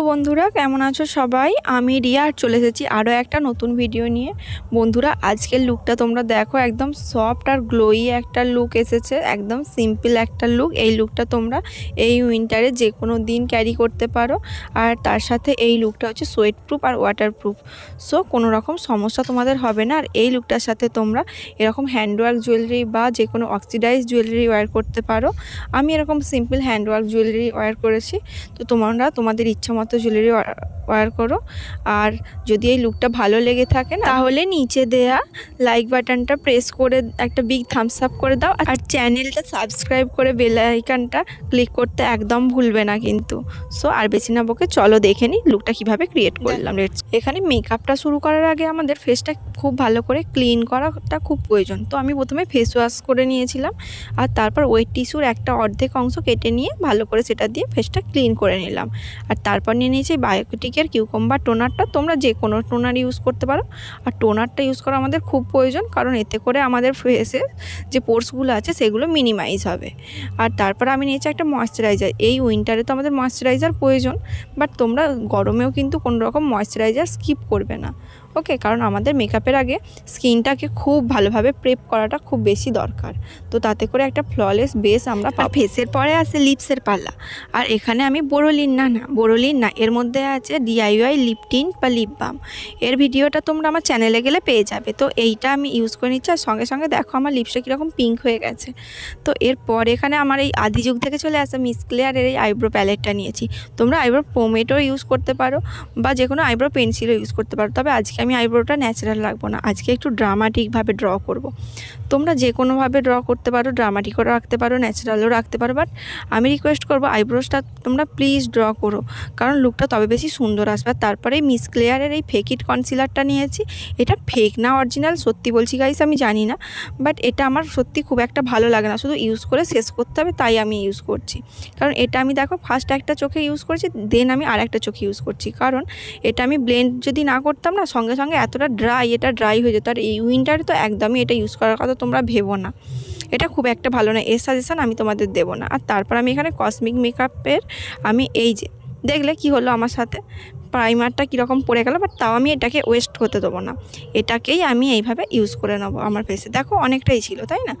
বন্ধুরা, কেমন আছো সবাই? আমি রিয়া আর চলে এসেছি আরও একটা নতুন ভিডিও নিয়ে। বন্ধুরা, আজকের লুকটা তোমরা দেখো, একদম সফট আর গ্লোই একটা লুক এসেছে, একদম সিম্পল একটা লুক। এই লুকটা তোমরা এই উইন্টারে যে কোনো দিন ক্যারি করতে পারো। আর তার সাথে এই লুকটা হচ্ছে সোয়েট প্রুফ আর ওয়াটার প্রুফ, সো কোনো রকম সমস্যা তোমাদের হবে না। আর এই লুকটার সাথে তোমরা এরকম হ্যান্ডওয়ার্ক জুয়েলারি বা যে কোনো অক্সিডাইজ জুয়েলারি ওয়্যার করতে পারো। আমি এরকম সিম্পল হ্যান্ডওয়ার্ক জুয়েলারি ওয়্যার করেছি, তো তোমরা তোমাদের ইচ্ছা মতো জুয়েলারি ওয়্যার করো। আর যদি এই লুকটা ভালো লেগে থাকে না, তাহলে নিচে দেয়া লাইক বাটনটা প্রেস করে একটা বিগ থামস আপ করে দাও। আর চ্যানেলটা সাবস্ক্রাইব করে বেল আইকনটা ক্লিক করতে একদম ভুলবে না কিন্তু। সো আর বেশি না বকে চলো দেখে নিই লুকটা কীভাবে ক্রিয়েট করলাম। এখানে মেকআপটা শুরু করার আগে আমাদের ফেসটা খুব ভালো করে ক্লিন করাটা খুব প্রয়োজন। তো আমি প্রথমে ফেস ওয়াশ করে নিয়েছিলাম, আর তারপর ওয়েট টিস্যুর একটা অর্ধেক অংশ কেটে নিয়ে ভালো করে সেটা দিয়ে ফেসটা ক্লিন করে নিলাম। আর তারপর নিয়ে নিয়েছি বায়োটিকের কিউকাম্বার টোনারটা। তোমরা যে কোনো টোনার ইউজ করতে পারো, আর টোনারটা ইউজ করা আমাদের খুব প্রয়োজন, কারণ এতে করে আমাদের ফেসে যে পোর্সগুলো আছে সেগুলো মিনিমাইজ হবে। আর তারপর আমি নিয়েছি একটা ময়েশ্চারাইজার। এই উইন্টারে তো আমাদের ময়েশ্চারাইজার প্রয়োজন, বাট তোমরা গরমেও কিন্তু কোনো রকম ময়েশ্চারাইজার স্কিপ করবে না, ওকে? কারণ আমাদের মেকআপের আগে স্কিনটাকে খুব ভালোভাবে প্রেপ করাটা খুব বেশি দরকার। তো তাতে করে একটা ফ্ললেস বেস আমরা ফেসের পরে আসে লিপসের পাল্লা। আর এখানে আমি বোরোলিন না, এর মধ্যে আছে DIY লিপ টিন্ট বা লিপ বাম। এর ভিডিওটা তোমরা আমার চ্যানেলে গেলে পেয়ে যাবে। তো এইটা আমি ইউজ করে নিচ্ছি, আর সঙ্গে সঙ্গে দেখো আমার লিপসটা কীরকম পিঙ্ক হয়ে গেছে। তো এরপর এখানে আমার এই আদি যুগ থেকে চলে আসা মিস ক্লেয়ারের এই আইব্রো প্যালেটটা নিয়েছি। তোমরা আইব্রো পোমেটও ইউজ করতে পারো, বা যে কোনো আইব্রো পেন্সিলও ইউজ করতে পারো। তবে আজকে আমি আইব্রোটা ন্যাচারাল রাখবো না, আজকে একটু ড্রামাটিকভাবে ড্র করব। তোমরা যে কোনোভাবে ড্র করতে পারো, ড্রামাটিকও রাখতে পারো, ন্যাচারালও রাখতে পারো, বাট আমি রিকোয়েস্ট করবো আইব্রোসটা তোমরা প্লিজ ড্র করো, কারণ লুকটা তবে বেশি সুন্দর আসবে। আর তারপরে মিস ক্লেয়ারের এই ফেক ইট কনসিলারটা নিয়েছি। এটা ফেক না অরিজিনাল সত্যি বলছি গাইস, আমি জানি না, বাট এটা আমার সত্যি খুব একটা ভালো লাগে না, শুধু ইউজ করে শেষ করতে হবে তাই আমি ইউজ করছি। কারণ এটা আমি দেখো ফার্স্ট একটা চোখে ইউজ করেছি, দেন আমি আর একটা চোখে ইউজ করছি, কারণ এটা আমি ব্লেন্ড যদি না করতাম না, সঙ্গে সঙ্গে এতটা এটা ড্রাই হয়ে যেত। আর এই উইন্টারে তো একদমই এটা ইউজ করার কথা তোমরা ভেবো না, এটা খুব একটা ভালো না, এর সাজেশান আমি তোমাদের দেবো না। আর তারপর আমি এখানে কসমিক মেকআপের আমি এই যে দেখলে কি হলো আমার সাথে, প্রাইমারটা কীরকম পড়ে গেল, বাট তাও আমি এটাকে ওয়েস্ট হতে দেবো না, এটাকেই আমি এইভাবে ইউজ করে নেবো আমার ফেসে। দেখো অনেকটাই ছিল, তাই না?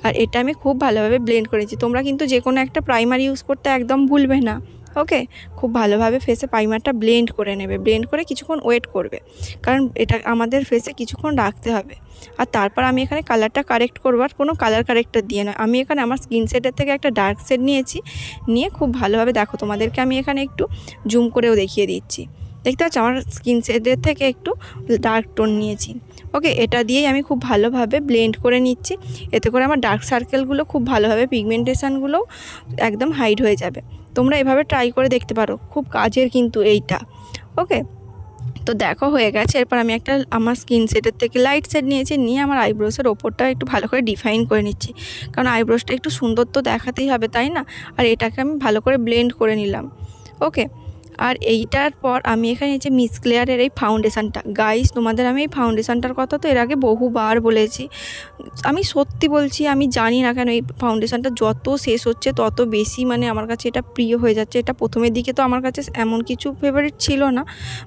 আর এটা আমি খুব ভালোভাবে ব্লেন্ড করেছি। তোমরা কিন্তু যে কোনো একটা প্রাইমার ইউজ করতে একদম ভুলবে না, ওকে? খুব ভালোভাবে ফেসে প্রাইমারটা ব্লেন্ড করে নেবে, ব্লেন্ড করে কিছুক্ষণ ওয়েট করবে, কারণ এটা আমাদের ফেসে কিছুক্ষণ রাখতে হবে। আর তারপর আমি এখানে কালারটা কারেক্ট করবো, আর কোনো কালার কারেক্টার দিয়ে নয়, আমি এখানে আমার স্কিন শেডের থেকে একটা ডার্ক শেড নিয়েছি, নিয়ে খুব ভালোভাবে দেখো তোমাদেরকে আমি এখানে একটু জুম করেও দেখিয়ে দিচ্ছি। দেখতে পাচ্ছ আমার স্কিন শেডের থেকে একটু ডার্ক টোন নিয়েছি, ওকে? এটা দিয়েই আমি খুব ভালোভাবে ব্লেন্ড করে নিচ্ছি, এতে করে আমার ডার্ক সার্কেলগুলো খুব ভালোভাবে পিগমেন্টেশনগুলো একদম হাইড হয়ে যাবে। তোমরা এভাবে ট্রাই করে দেখতে পারো, খুব কাজের কিন্তু এইটা, ওকে? তো দেখো হয়ে গেছে। এরপর আমি একটা আমার স্কিন শেডের থেকে লাইট শেড নিয়েছি, নিয়ে আমার আইব্রোসের ওপরটা একটু ভালো করে ডিফাইন করে নিচ্ছি, কারণ আইব্রোসটা একটু সুন্দর তো দেখাতেই হবে, তাই না? আর এটাকে আমি ভালো করে ব্লেন্ড করে নিলাম, ওকে? আর এইটার পর আমি এখানে নিয়েছি মিস ক্লেয়ারের এই ফাউন্ডেশানটা। গাইস, তোমাদের আমি এই ফাউন্ডেশানটার কথা তো এর আগে বহুবার বলেছি, আমি সত্যি বলছি, আমি জানি না কেন এই ফাউন্ডেশানটা যত শেষ হচ্ছে তত বেশি মানে আমার কাছে এটা প্রিয় হয়ে যাচ্ছে। এটা প্রথমের দিকে তো আমার কাছে এমন কিছু ফেভারিট ছিল না,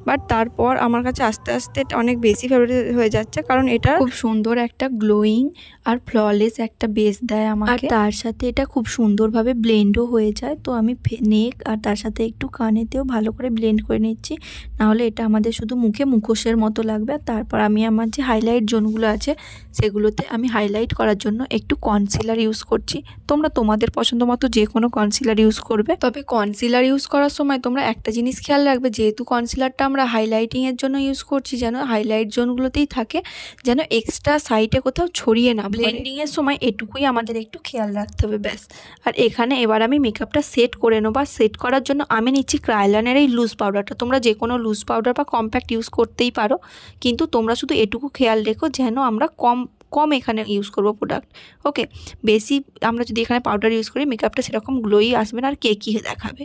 বাট তারপর আমার কাছে আস্তে আস্তে অনেক বেশি ফেভারিট হয়ে যাচ্ছে, কারণ এটা খুব সুন্দর একটা গ্লোয়িং আর ফ্ললেস একটা বেস দেয় আমাকে, আর তার সাথে এটা খুব সুন্দরভাবে ব্লেন্ডও হয়ে যায়। তো আমি নেক আর তার সাথে একটু কানেতেও ভালো করে ব্লেন্ড করে নিচ্ছি, নাহলে এটা আমাদের শুধু মুখে মুখোশের মতো লাগবে। আর তারপর আমি আমার যে হাইলাইট জোনগুলো আছে সেগুলোতে আমি হাইলাইট করার জন্য একটু কনসিলার ইউজ করছি। তোমরা তোমাদের পছন্দ মতো যে কোনো কনসিলার ইউজ করবে, তবে কনসিলার ইউজ করার সময় তোমরা একটা জিনিস খেয়াল রাখবে, যেহেতু কনসিলারটা আমরা হাইলাইটিংয়ের জন্য ইউজ করছি, যেন হাইলাইট জোনগুলোতেই থাকে, যেন এক্সট্রা সাইডে কোথাও ছড়িয়ে না। ব্লেন্ডিংয়ের সময় এটুকুই আমাদের একটু খেয়াল রাখতে হবে, ব্যাস। আর এখানে এবার আমি মেকআপটা সেট করে নেবো, আর সেট করার জন্য আমি নিচ্ছি ক্রায়োলানের এই লুজ পাউডারটা। তোমরা যে কোনো লুজ পাউডার বা কম্প্যাক্ট ইউজ করতেই পারো, কিন্তু তোমরা শুধু এটুকু খেয়াল রেখো যেন আমরা কম কম এখানে ইউজ করব প্রোডাক্ট। ওকে, বেশি আমরা যদি এখানে পাউডার ইউজ করি মেকআপটা সেরকম গ্লোই আসবে না আর কেকি দেখাবে।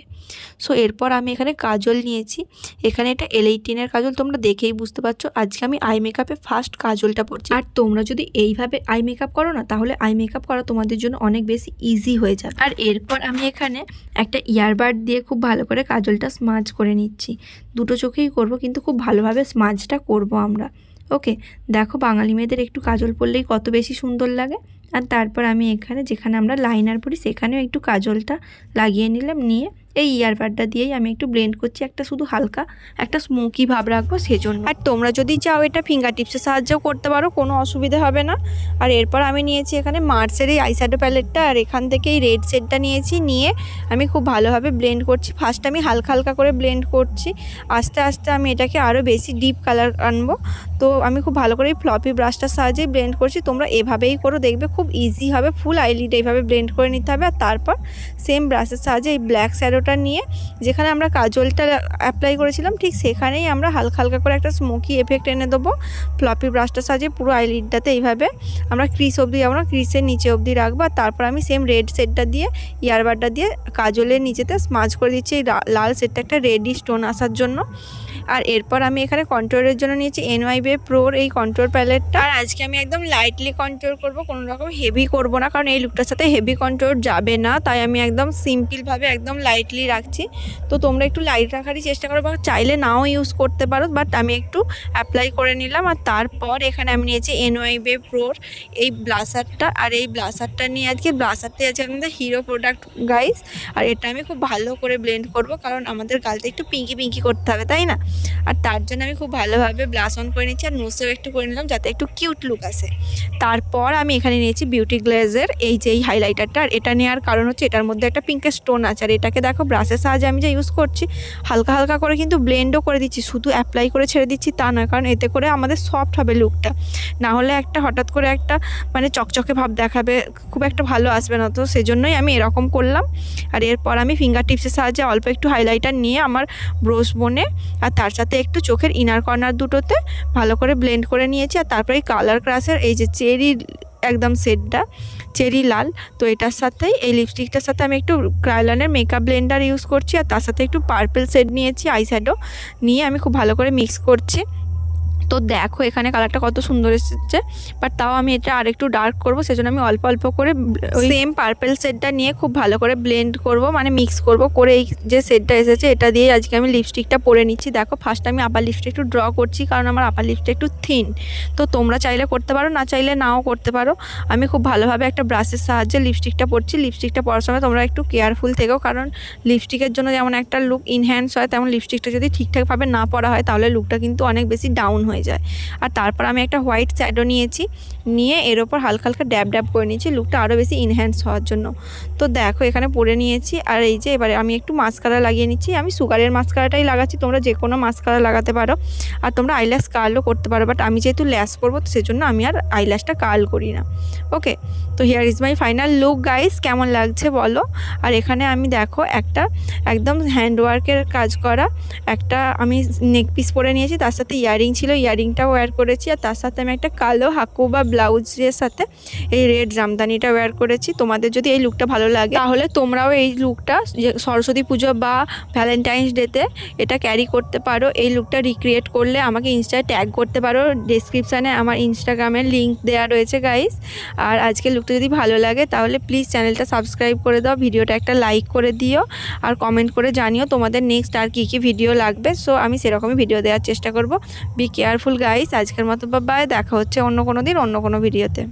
সো এরপর আমি এখানে কাজল নিয়েছি। এখানে এটা L18-এর কাজল, তোমরা দেখেই বুঝতে পারছো আজকে আমি আই মেকআপে ফার্স্ট কাজলটা পরছি। আর তোমরা যদি এইভাবে আই মেকআপ করো না তাহলে আই মেকআপ করা তোমাদের জন্য অনেক বেশি ইজি হয়ে যাবে। আর এরপর আমি এখানে একটা ইয়ারবাড দিয়ে খুব ভালো করে কাজলটা স্মাজ করে নিচ্ছি। দুটো চোখেই করব, কিন্তু খুব ভালোভাবে স্মাজটা করব আমরা। ওকে, দেখো বাঙালি মেয়েদের একটু কাজল পরলেই কত বেশি সুন্দর লাগে। আর তারপর আমি এখানে যেখানে আমরা লাইনার পরি সেখানেও একটু কাজলটা লাগিয়ে নিলাম। নিয়ে এই ইয়ারবাডটা দিয়েই আমি একটু ব্লেন্ড করছি, একটা শুধু হালকা একটা স্মোকি ভাব রাখবো সেজন্য। আর তোমরা যদি চাও এটা ফিঙ্গার টিপসের সাহায্যেও করতে পারো, কোনো অসুবিধা হবে না। আর এরপর আমি নিয়েছি এখানে মার্সের এই আইশ্যাডো প্যালেটটা, আর এখান থেকে এই রেড শেডটা নিয়েছি। নিয়ে আমি খুব ভালোভাবে ব্লেন্ড করছি। ফার্স্ট আমি হালকা হালকা করে ব্লেন্ড করছি, আস্তে আস্তে আমি এটাকে আরও বেশি ডিপ কালার আনবো। তো আমি খুব ভালো করে এই ফ্লপি ব্রাশটার সাহায্যেই ব্লেন্ড করছি। তোমরা এভাবেই করো, দেখবে খুব ইজি হবে। ফুল আইলিড এইভাবে ব্লেন্ড করে নিতে হবে। আর তারপর সেম ব্রাশের সাহায্যে এই ব্ল্যাক শ্যাডোটা নিয়ে যেখানে আমরা কাজলটা অ্যাপ্লাই করেছিলাম ঠিক সেখানেই আমরা হালকা হালকা করে একটা স্মোকি এফেক্ট এনে দেবো। ফ্লপি ব্রাশটার সাহায্যে পুরো আইলিডটাতে এইভাবে আমরা ক্রিস অবধি, আমরা ক্রিসের নিচে অবধি রাখবো। আর তারপর আমি সেম রেড শেডটা দিয়ে ইয়ারবাডটা দিয়ে কাজলের নিচেতে স্মাজ করে দিচ্ছি এই লাল শেডটা একটা রেডি স্টোন আসার জন্য। আর এরপর আমি এখানে কন্ট্রোরের জন্য নিয়েছি NYBE Pro এই কন্ট্রোর প্যালেটটা। আর আজকে আমি একদম লাইটলি কন্ট্রোর করব, কোনো রকম হেভি করব না, কারণ এই লুকটার সাথে হেভি কন্ট্রোর যাবে না। তাই আমি একদম সিম্পলভাবে একদম লাইটলি রাখছি। তো তোমরা একটু লাইট রাখারই চেষ্টা করো, বা চাইলে নাও ইউজ করতে পারো, বাট আমি একটু অ্যাপ্লাই করে নিলাম। আর তারপর এখানে আমি নিয়েছি NYBE Pro এই ব্লাসারটা। আর এই ব্লাসারটা নিয়ে আজকে ব্লাসারটাই আছে আমাদের হিরো প্রোডাক্ট গাইস। আর এটা আমি খুব ভালো করে ব্লেন্ড করব, কারণ আমাদের গালটা একটু পিঙ্কি পিঙ্কি করতে হবে, তাই না? আর তার জন্য আমি খুব ভালোভাবে ব্লাশ অন করে নিচ্ছি, আর নোসেও একটু করে নিলাম যাতে একটু কিউট লুক আসে। তারপর আমি এখানে নিয়েছি বিউটি গ্লেজের এই যে এই হাইলাইটারটা। আর এটা নেওয়ার কারণ হচ্ছে এটার মধ্যে একটা পিঙ্কের স্টোন আছে। আর এটাকে দেখো ব্রাশের সাহায্যে আমি যে ইউজ করছি হালকা হালকা করে কিন্তু ব্লেন্ডও করে দিচ্ছি, শুধু অ্যাপ্লাই করে ছেড়ে দিচ্ছি তা নয়, কারণ এতে করে আমাদের সফট হবে লুকটা। না হলে একটা হঠাৎ করে একটা মানে চকচকে ভাব দেখাবে, খুব একটা ভালো আসবে না। তো সেজন্যই আমি এরকম করলাম। আর এরপর আমি ফিঙ্গার টিপসের সাহায্যে অল্প একটু হাইলাইটার নিয়ে আমার ব্রোস বোনে আর তার সাথে একটু চোখের ইনার কর্নার দুটোতে ভালো করে ব্লেন্ড করে নিয়েছি। আর তারপরে এই কালার ক্রাশের এই যে চেরি একদম শেডটা চেরি লাল, তো এটার সাথেই এই লিপস্টিকটার সাথে আমি একটু ক্রায়োলানের মেকআপ ব্লেন্ডার ইউজ করছি। আর তার সাথে একটু পার্পল শেড নিয়েছি আইশ্যাডো নিয়ে আমি খুব ভালো করে মিক্স করছি। তো দেখো এখানে কালারটা কত সুন্দর এসেছে, বাট তাও আমি এটা আর একটু ডার্ক করবো, সেজন্য আমি অল্প অল্প করে সেম পার্পল শেডটা নিয়ে খুব ভালো করে ব্লেন্ড করব, মানে মিক্স করব করে এই যে শেডটা এসেছে এটা দিয়ে আজকে আমি লিপস্টিকটা পরে নিচ্ছি। দেখো ফার্স্ট আমি আপার লিপস্টিক একটু ড্র করছি, কারণ আমার আপার লিপস্টিক একটু থিন। তো তোমরা চাইলে করতে পারো, না চাইলে নাও করতে পারো। আমি খুব ভালোভাবে একটা ব্রাশের সাহায্যে লিপস্টিকটা পরছি। লিপস্টিকটা পরার সময় তোমরা একটু কেয়ারফুল থেকো, কারণ লিপস্টিকের জন্য যেমন একটা লুক ইনহ্যান্স হয়, তেমন লিপস্টিকটা যদি ঠিকঠাকভাবে না পরা হয় তাহলে লুকটা কিন্তু অনেক বেশি ডাউন হয়ে যায়। আর তারপর আমি একটা হোয়াইট শ্যাডো নিয়েছি, নিয়ে এর ওপর হালকা হালকা ড্যাব ড্যাব করে নিয়েছি লুকটা আরও বেশি ইনহ্যান্স হওয়ার জন্য। তো দেখো এখানে পরে নিয়েছি। আর এই যে এবারে আমি একটু মাস্কারা লাগিয়ে নিচ্ছি। আমি সুগারের মাস্কারাটাই লাগাচ্ছি, তোমরা যে কোনো মাস্কারা লাগাতে পারো। আর তোমরা আইল্যাশ কার্লও করতে পারো, বাট আমি যেহেতু ল্যাশ করবো তো সেজন্য আমি আর আইল্যাশটা কার্ল করি না। ওকে, তো here is my final look guys, কেমন লাগছে বলো। আর এখানে আমি দেখো একটা একদম হ্যান্ডওয়ার্কের কাজ করা একটা আমি নেক পিস পরে নিয়েছি, তার সাথে ইয়ারিং ছিল, ইয়ারিংটাও ওয়্যার করেছি। আর তার সাথে আমি একটা কালো হাকু বা ব্লাউজের সাথে এই রেড জামদানিটা ওয়্যার করেছি। তোমাদের যদি এই লুকটা ভালো লাগে তাহলে তোমরাও এই লুকটা সরস্বতী পুজো বা ভ্যালেন্টাইন্স ডেতে এটা ক্যারি করতে পারো। এই লুকটা রিক্রিয়েট করলে আমাকে ইনস্টায় ট্যাগ করতে পারো, ডেসক্রিপশানে আমার ইনস্টাগ্রামের লিঙ্ক দেওয়া রয়েছে গাইস। আর আজকে লুকটা যদি ভালো লাগে তাহলে প্লিজ চ্যানেলটা সাবস্ক্রাইব করে দাও, ভিডিওটা একটা লাইক করে দিও, আর কমেন্ট করে জানিও তোমাদের নেক্সট আর কী কী ভিডিও লাগবে। সো আমি সেরকমই ভিডিও দেওয়ার চেষ্টা করব। বি কেয়ারফুল গাইস, আজকের মতো বাই, দেখা হচ্ছে অন্য কোনো দিন অন্য কোনো ভিডিওতে।